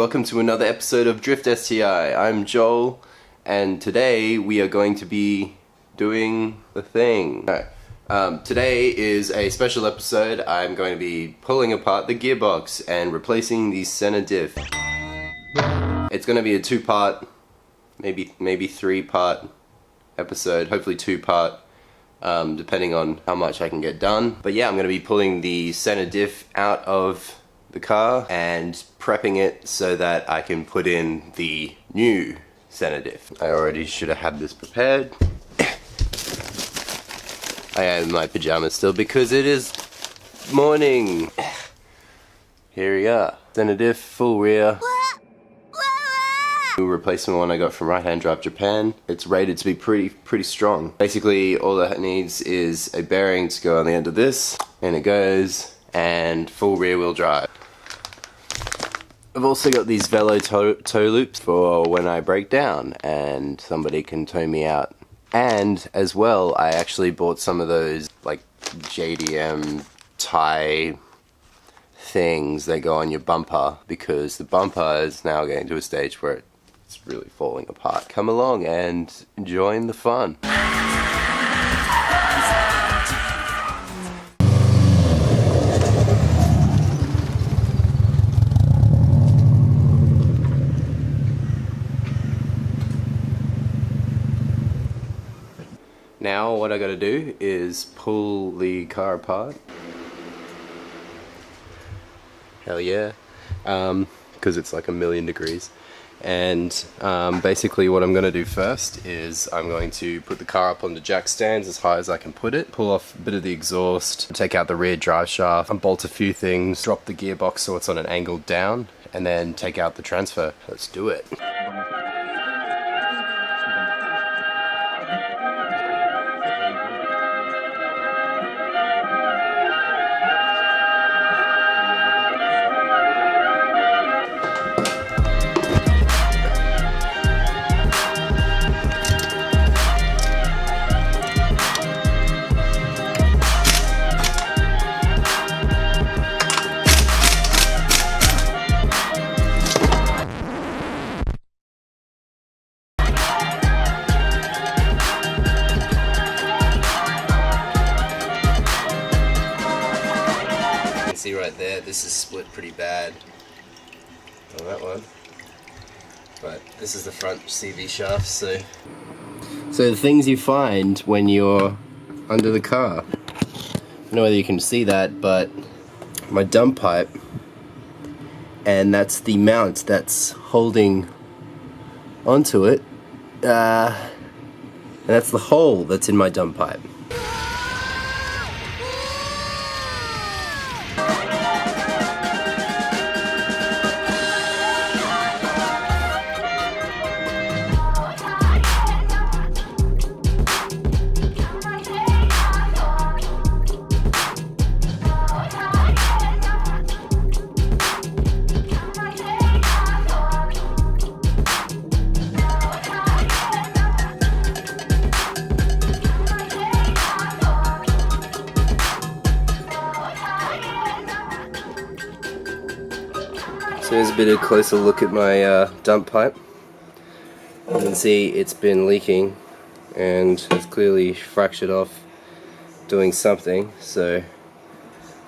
welcome to another episode of Drift STI. I'm Joel, and today we are going to be doing the thing. Today is a special episode. I'm going to be pulling apart the gearbox and replacing the center diff. It's going to be a two-part, maybe three-part episode, hopefully two-part, depending on how much I can get done. But yeah, I'm going to be pulling the center diff out of the car and prepping it so that I can put in the new center diff. I already should have had this prepared. I am in my pajamas still because it is morning. Here we are. Center diff, full rear. New replacement one I got from Right Hand Drive Japan. It's rated to be pretty strong. Basically all that needs is a bearing to go on the end of this, and it goes, and full rear wheel drive. I've also got these velo tow loops for when I break down and somebody can tow me out. And as well, I actually bought some of those like JDM tie things that go on your bumper, because the bumper is now getting to a stage where it's really falling apart. Come along and join the fun. Now what I gotta do is pull the car apart. Hell yeah. Because it's like 1,000,000 degrees. And basically what I'm gonna do first is I'm going to put the car up on the jack stands as high as I can put it, pull off a bit of the exhaust, take out the rear drive shaft, unbolt a few things, drop the gearbox so it's on an angle down, and then take out the transfer. Let's do it. See right there, this is split pretty bad on that one, but this is the front CV shaft. So the things you find when you're under the car, I don't know whether you can see that, but my dump pipe, and that's the mount that's holding onto it, and that's the hole that's in my dump pipe. So here's a bit of a closer look at my dump pipe. You can see it's been leaking and it's clearly fractured off doing something, so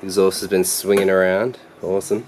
exhaust has been swinging around. Awesome.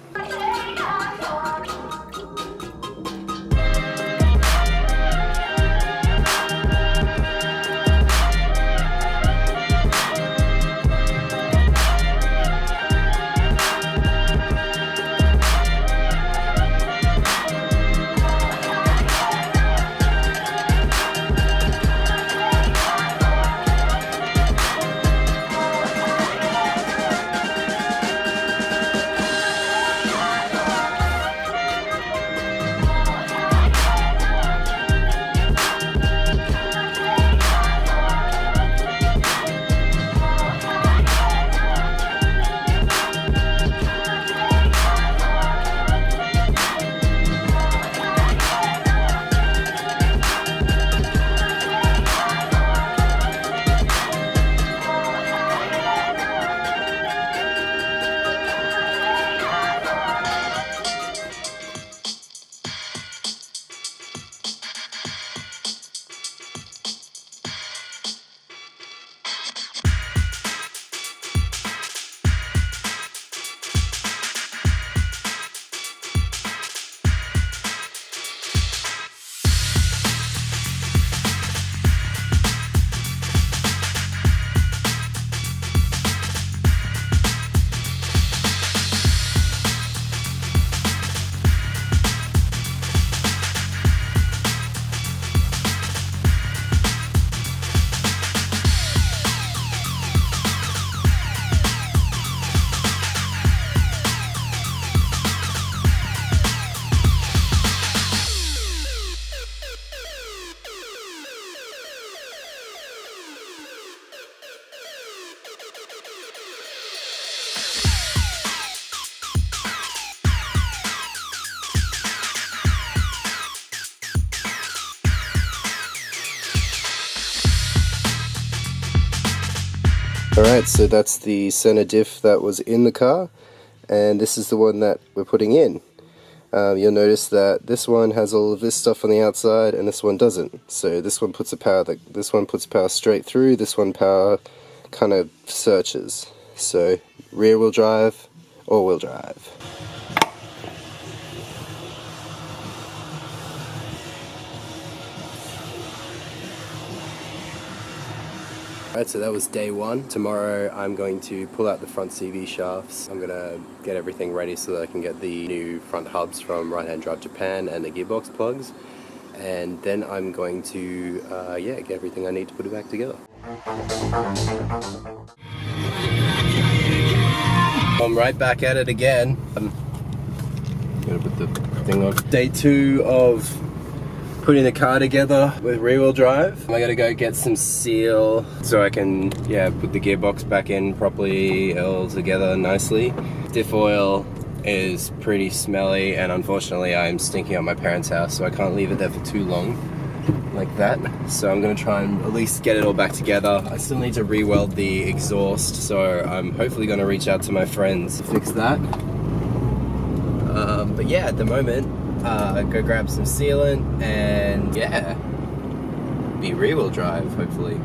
Alright, so that's the center diff that was in the car, and this is the one that we're putting in. You'll notice that this one has all of this stuff on the outside and this one doesn't. So this one puts power straight through, this one power kind of searches. So rear wheel drive, all wheel drive. Alright, so that was day one. Tomorrow I'm going to pull out the front CV shafts. I'm going to get everything ready so that I can get the new front hubs from Right Hand Drive Japan and the gearbox plugs. And then I'm going to get everything I need to put it back together. I'm right back at it again. I'm going to put the thing on. Day two of putting the car together with rear wheel drive. I gotta go get some seal so I can put the gearbox back in properly, all together nicely. Diff oil is pretty smelly, and unfortunately I'm stinking at my parents' house, so I can't leave it there for too long like that. So I'm gonna try and at least get it all back together. I still need to re-weld the exhaust, so I'm hopefully gonna reach out to my friends to fix that. But yeah, at the moment, go grab some sealant and be rear wheel drive hopefully.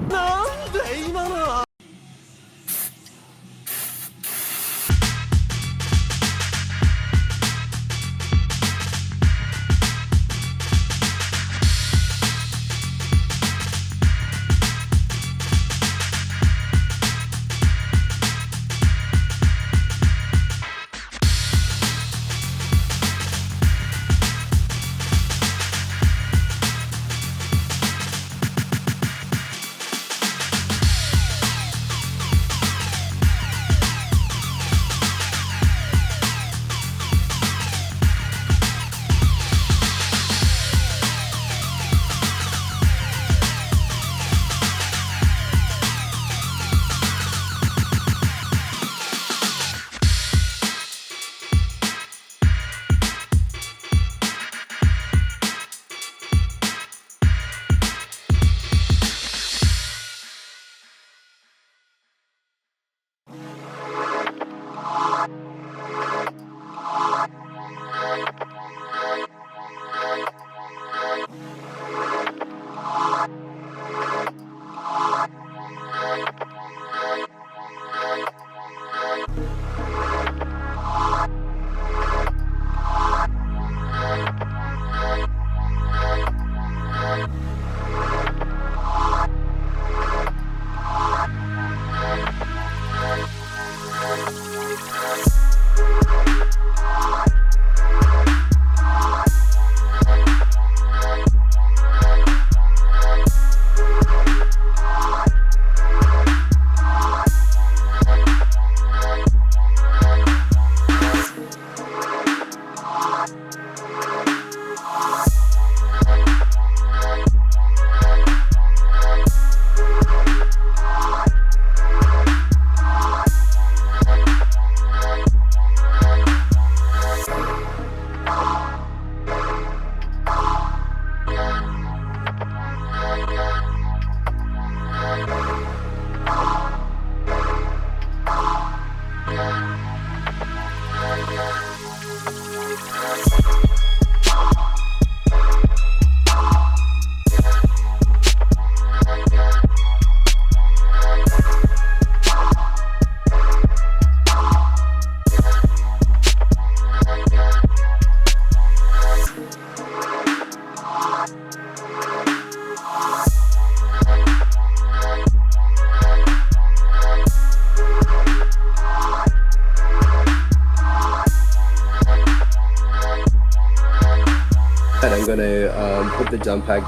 I'm going to put the dump pipe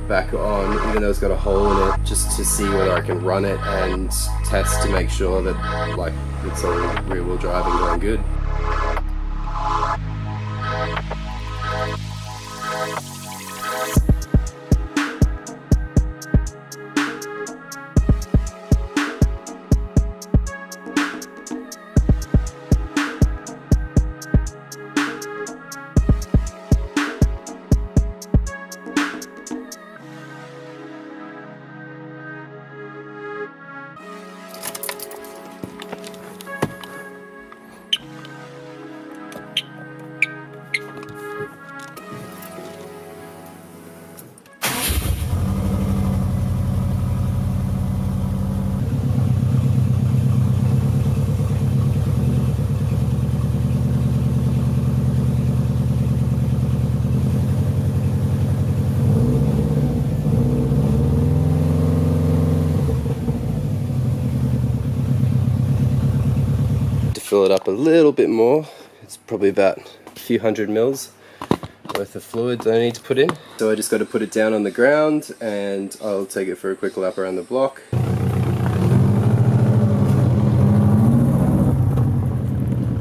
back on, even though it's got a hole in it, just to see whether I can run it and test to make sure that it's all rear wheel drive and going good. fill it up a little bit more. It's probably about a few hundred mils worth of fluids I need to put in. So I just got to put it down on the ground and I'll take it for a quick lap around the block.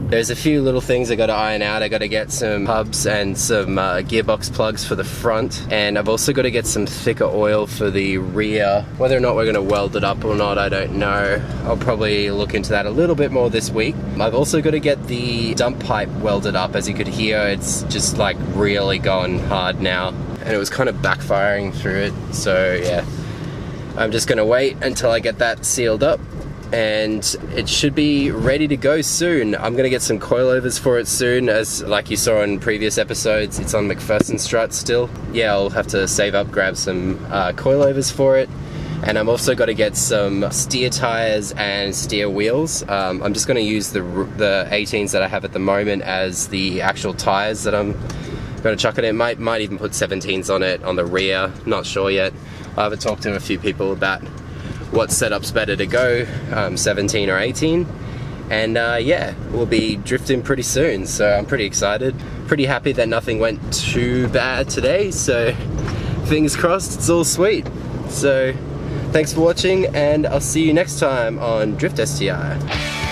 There's a few little things I got to iron out. I got to get some hubs and some gearbox plugs for the front, and I've also got to get some thicker oil for the rear. Whether or not we're going to weld it up or not, I don't know. I'll probably look into that a little bit more this week. I've also got to get the dump pipe welded up. As you could hear, it's just like really going hard now, and it was kind of backfiring through it. So yeah, I'm just going to wait until I get that sealed up, and it should be ready to go soon. I'm gonna get some coilovers for it soon, as like you saw in previous episodes, it's on McPherson strut still. Yeah, I'll have to save up, grab some coilovers for it, and I'm also got to get some steer tires and steer wheels. I'm just gonna use the 18s that I have at the moment as the actual tires that I'm gonna chuck it in. Might even put 17s on it on the rear, not sure yet. I haven't talked to a few people about what setup's better to go, 17 or 18, and yeah, we'll be drifting pretty soon, so I'm pretty excited. Pretty happy that nothing went too bad today, so fingers crossed it's all sweet. So thanks for watching, and I'll see you next time on Drift STI.